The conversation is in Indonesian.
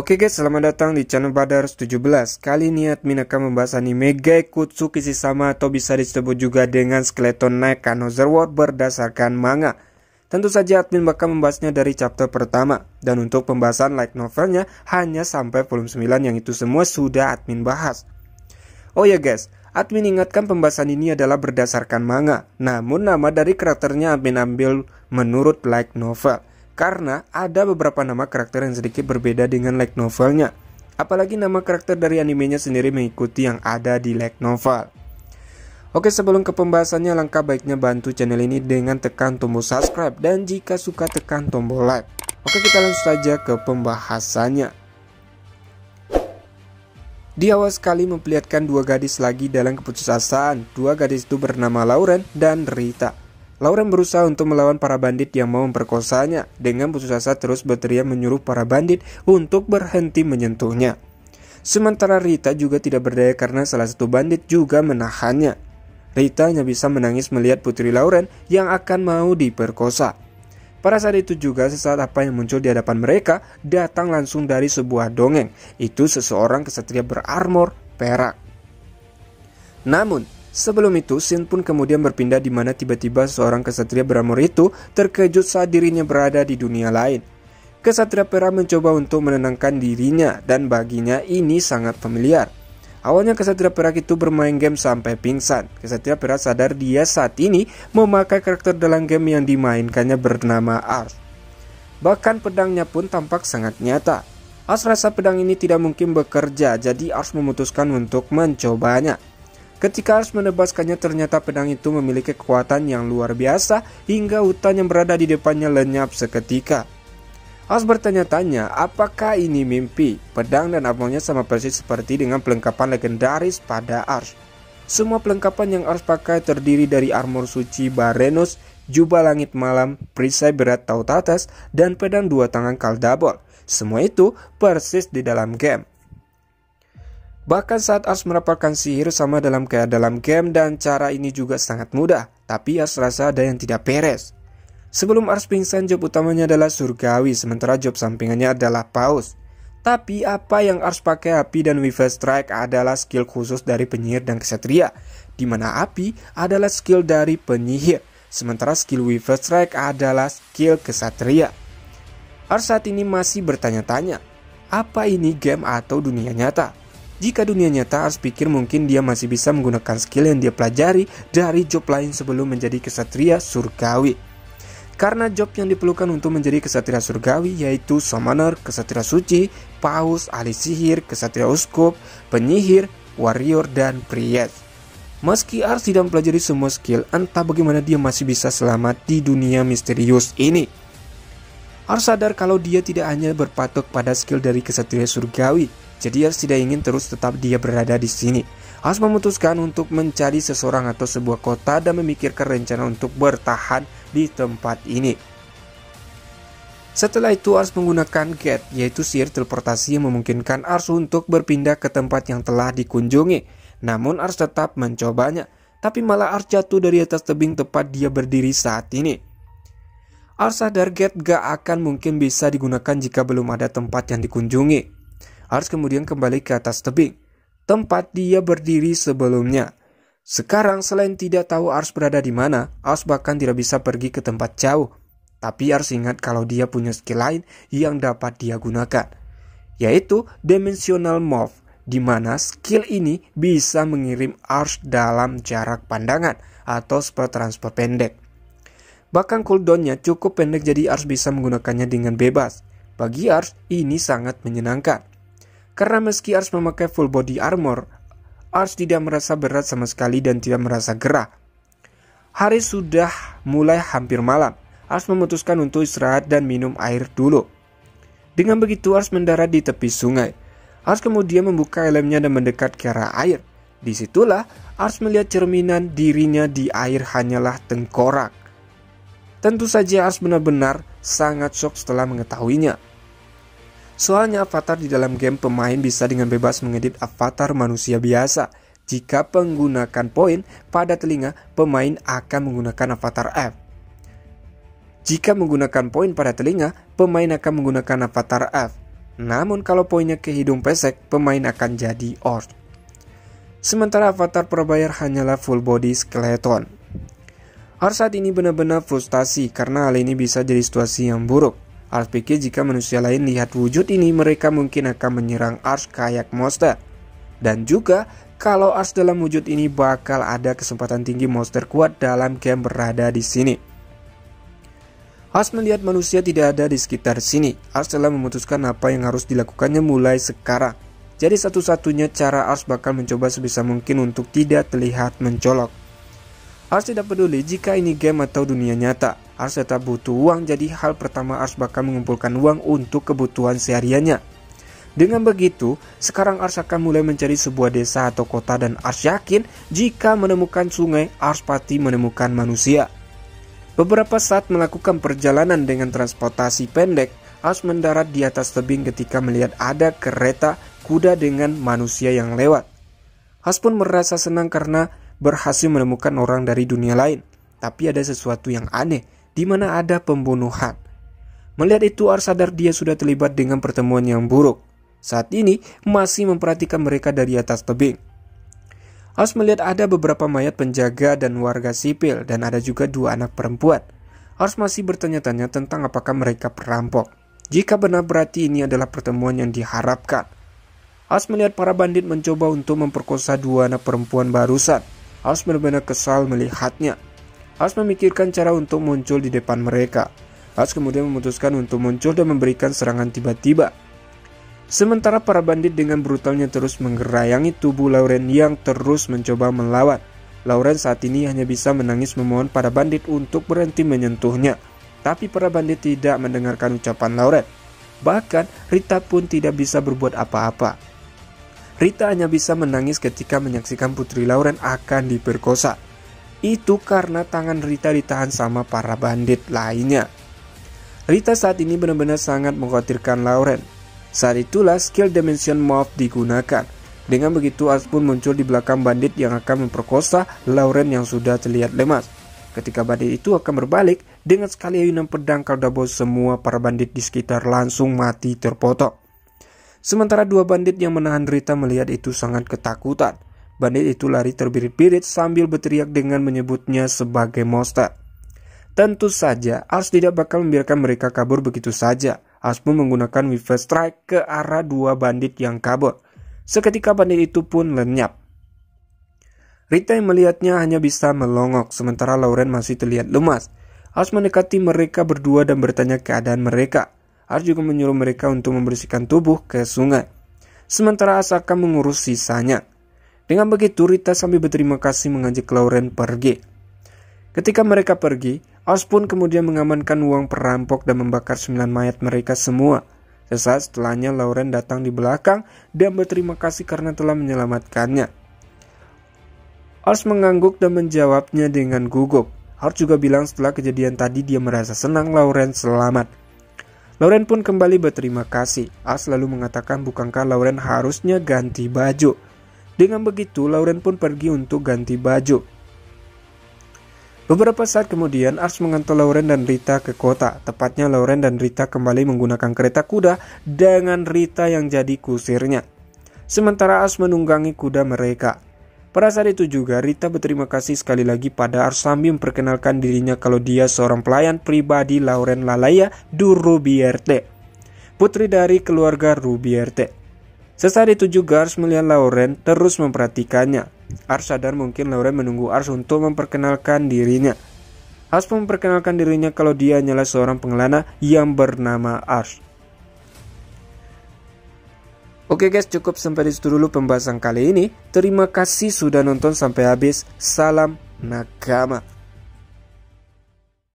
Oke guys, selamat datang di channel Badars 17. Kali ini admin akan membahas anime Geikutsu Kishisama atau bisa disebut juga dengan Skeleton Knight Another World berdasarkan manga. Tentu saja admin bakal membahasnya dari chapter pertama. Dan untuk pembahasan light novelnya hanya sampai volume 9 yang itu semua sudah admin bahas. Oh ya guys, admin ingatkan pembahasan ini adalah berdasarkan manga. Namun nama dari karakternya admin ambil menurut light novel. Karena ada beberapa nama karakter yang sedikit berbeda dengan light novelnya. Apalagi nama karakter dari animenya sendiri mengikuti yang ada di light novel. Oke, sebelum ke pembahasannya, langkah baiknya bantu channel ini dengan tekan tombol subscribe. Dan jika suka tekan tombol like. Oke, kita langsung saja ke pembahasannya. Di awal sekali memperlihatkan dua gadis lagi dalam keputusasaan. Dua gadis itu bernama Lauren dan Rita. Lauren berusaha untuk melawan para bandit yang mau memperkosanya. Dengan putus asa terus berteriak menyuruh para bandit untuk berhenti menyentuhnya. Sementara Rita juga tidak berdaya karena salah satu bandit juga menahannya. Rita hanya bisa menangis melihat putri Lauren yang akan mau diperkosa. Pada saat itu juga sesaat apa yang muncul di hadapan mereka datang langsung dari sebuah dongeng. Itu seseorang kesatria berarmor perak. Namun sebelum itu, scene pun kemudian berpindah di mana tiba-tiba seorang kesatria berarmor itu terkejut saat dirinya berada di dunia lain. Kesatria perak mencoba untuk menenangkan dirinya dan baginya ini sangat familiar. Awalnya kesatria perak itu bermain game sampai pingsan. Kesatria perak sadar dia saat ini memakai karakter dalam game yang dimainkannya bernama Ars. Bahkan pedangnya pun tampak sangat nyata. Ars rasa pedang ini tidak mungkin bekerja, jadi Ars memutuskan untuk mencobanya. Ketika Ars menebaskannya, ternyata pedang itu memiliki kekuatan yang luar biasa hingga hutan yang berada di depannya lenyap seketika. Ars bertanya-tanya apakah ini mimpi. Pedang dan armornya sama persis seperti dengan pelengkapan legendaris pada Ars. Semua pelengkapan yang Ars pakai terdiri dari armor suci Barenos, jubah langit malam, perisai berat Tautatas, dan pedang dua tangan Kaldabol. Semua itu persis di dalam game. Bahkan saat Ars merapalkan sihir sama dalam game dan cara ini juga sangat mudah. Tapi Ars rasa ada yang tidak beres. Sebelum Ars pingsan, job utamanya adalah surgawi, sementara job sampingannya adalah paus. Tapi apa yang Ars pakai api dan Weaver Strike adalah skill khusus dari penyihir dan kesatria, di mana api adalah skill dari penyihir, sementara skill Weaver Strike adalah skill kesatria. Ars saat ini masih bertanya-tanya, apa ini game atau dunia nyata? Jika dunia nyata, Ars pikir mungkin dia masih bisa menggunakan skill yang dia pelajari dari job lain sebelum menjadi kesatria surgawi. Karena job yang diperlukan untuk menjadi kesatria surgawi yaitu summoner, kesatria suci, paus, ahli sihir, kesatria uskup, penyihir, warrior, dan priest. Meski Ars tidak mempelajari semua skill, entah bagaimana dia masih bisa selamat di dunia misterius ini. Ars sadar kalau dia tidak hanya berpatok pada skill dari kesatria surgawi, jadi Ars tidak ingin terus tetap dia berada di sini. Ars memutuskan untuk mencari seseorang atau sebuah kota dan memikirkan rencana untuk bertahan di tempat ini. Setelah itu Ars menggunakan Gate, yaitu sihir teleportasi yang memungkinkan Ars untuk berpindah ke tempat yang telah dikunjungi. Namun Ars tetap mencobanya, tapi malah Ars jatuh dari atas tebing tempat dia berdiri saat ini. Ars sadar Gate gak akan mungkin bisa digunakan jika belum ada tempat yang dikunjungi. Ars kemudian kembali ke atas tebing, tempat dia berdiri sebelumnya. Sekarang selain tidak tahu Ars berada di mana, Ars bahkan tidak bisa pergi ke tempat jauh. Tapi Ars ingat kalau dia punya skill lain yang dapat dia gunakan, yaitu Dimensional Move, di mana skill ini bisa mengirim Ars dalam jarak pandangan atau spell transfer pendek. Bahkan cooldownnya cukup pendek, jadi Ars bisa menggunakannya dengan bebas. Bagi Ars ini sangat menyenangkan. Karena meski Ars memakai full body armor, Ars tidak merasa berat sama sekali dan tidak merasa gerah. Hari sudah mulai hampir malam. Ars memutuskan untuk istirahat dan minum air dulu. Dengan begitu Ars mendarat di tepi sungai. Ars kemudian membuka helmnya dan mendekat ke arah air. Disitulah Ars melihat cerminan dirinya di air hanyalah tengkorak. Tentu saja Ars benar-benar sangat shock setelah mengetahuinya. Soalnya avatar di dalam game pemain bisa dengan bebas mengedit avatar manusia biasa. Jika menggunakan poin pada telinga, pemain akan menggunakan avatar F. Jika menggunakan poin pada telinga, pemain akan menggunakan avatar F. namun kalau poinnya ke hidung pesek, pemain akan jadi Ars. Sementara avatar prabayar hanyalah full body skeleton. Ars saat ini benar-benar frustasi karena hal ini bisa jadi situasi yang buruk. Ars pikir jika manusia lain lihat wujud ini, mereka mungkin akan menyerang Ars kayak monster. Dan juga kalau Ars dalam wujud ini bakal ada kesempatan tinggi monster kuat dalam game berada di sini. Ars melihat manusia tidak ada di sekitar sini. Ars telah memutuskan apa yang harus dilakukannya mulai sekarang. Jadi satu-satunya cara Ars bakal mencoba sebisa mungkin untuk tidak terlihat mencolok. Ars tidak peduli jika ini game atau dunia nyata. Ars tetap butuh uang, jadi hal pertama Ars bakal mengumpulkan uang untuk kebutuhan sehariannya. Dengan begitu, sekarang Ars akan mulai mencari sebuah desa atau kota dan Ars yakin jika menemukan sungai, Ars pasti menemukan manusia. Beberapa saat melakukan perjalanan dengan transportasi pendek, Ars mendarat di atas tebing ketika melihat ada kereta kuda dengan manusia yang lewat. Ars pun merasa senang karena berhasil menemukan orang dari dunia lain. Tapi ada sesuatu yang aneh, di mana ada pembunuhan. Melihat itu, Ars sadar dia sudah terlibat dengan pertemuan yang buruk. Saat ini masih memperhatikan mereka dari atas tebing. Ars melihat ada beberapa mayat penjaga dan warga sipil, dan ada juga 2 anak perempuan. Ars masih bertanya-tanya tentang apakah mereka perampok. Jika benar berarti ini adalah pertemuan yang diharapkan. Ars melihat para bandit mencoba untuk memperkosa 2 anak perempuan barusan. Ars benar-benar kesal melihatnya. Ars memikirkan cara untuk muncul di depan mereka. Ars kemudian memutuskan untuk muncul dan memberikan serangan tiba-tiba. Sementara para bandit dengan brutalnya terus menggerayangi tubuh Lauren yang terus mencoba melawan. Lauren saat ini hanya bisa menangis memohon pada bandit untuk berhenti menyentuhnya. Tapi para bandit tidak mendengarkan ucapan Lauren. Bahkan Rita pun tidak bisa berbuat apa-apa. Rita hanya bisa menangis ketika menyaksikan putri Lauren akan diperkosa. Itu karena tangan Rita ditahan sama para bandit lainnya. Rita saat ini benar-benar sangat mengkhawatirkan Lauren. Saat itulah skill Dimension Morph digunakan. Dengan begitu Ars pun muncul di belakang bandit yang akan memperkosa Lauren yang sudah terlihat lemas. Ketika bandit itu akan berbalik, dengan sekali ayunan pedang Kaldabos semua para bandit di sekitar langsung mati terpotong. Sementara 2 bandit yang menahan Rita melihat itu sangat ketakutan. Bandit itu lari terbirit-birit sambil berteriak dengan menyebutnya sebagai monster. Tentu saja Ars tidak bakal membiarkan mereka kabur begitu saja. Ars pun menggunakan Weaver Strike ke arah 2 bandit yang kabur. Seketika bandit itu pun lenyap. Rita yang melihatnya hanya bisa melongok, sementara Lauren masih terlihat lemas. Ars mendekati mereka berdua dan bertanya keadaan mereka. Ars juga menyuruh mereka untuk membersihkan tubuh ke sungai. Sementara Ars akan mengurus sisanya. Dengan begitu Rita sambil berterima kasih mengajak Lauren pergi. Ketika mereka pergi, Ars pun kemudian mengamankan uang perampok dan membakar 9 mayat mereka semua. Sesaat setelahnya Lauren datang di belakang dan berterima kasih karena telah menyelamatkannya. Ars mengangguk dan menjawabnya dengan gugup. Ars juga bilang setelah kejadian tadi dia merasa senang Lauren selamat. Lauren pun kembali berterima kasih. Ars lalu mengatakan bukankah Lauren harusnya ganti baju. Dengan begitu Lauren pun pergi untuk ganti baju. Beberapa saat kemudian Ars mengantar Lauren dan Rita ke kota. Tepatnya Lauren dan Rita kembali menggunakan kereta kuda dengan Rita yang jadi kusirnya. Sementara Ars menunggangi kuda mereka. Pada saat itu juga Rita berterima kasih sekali lagi pada Ars sambil memperkenalkan dirinya kalau dia seorang pelayan pribadi Lauren Lalaya du Rubierte, putri dari keluarga Rubierte. Sesaat itu juga Ars melihat Lauren terus memperhatikannya. Ars sadar mungkin Lauren menunggu Ars untuk memperkenalkan dirinya. Ars memperkenalkan dirinya kalau dia hanyalah seorang pengelana yang bernama Ars. Oke guys, cukup sampai di situ dulu pembahasan kali ini. Terima kasih sudah nonton sampai habis. Salam nakama.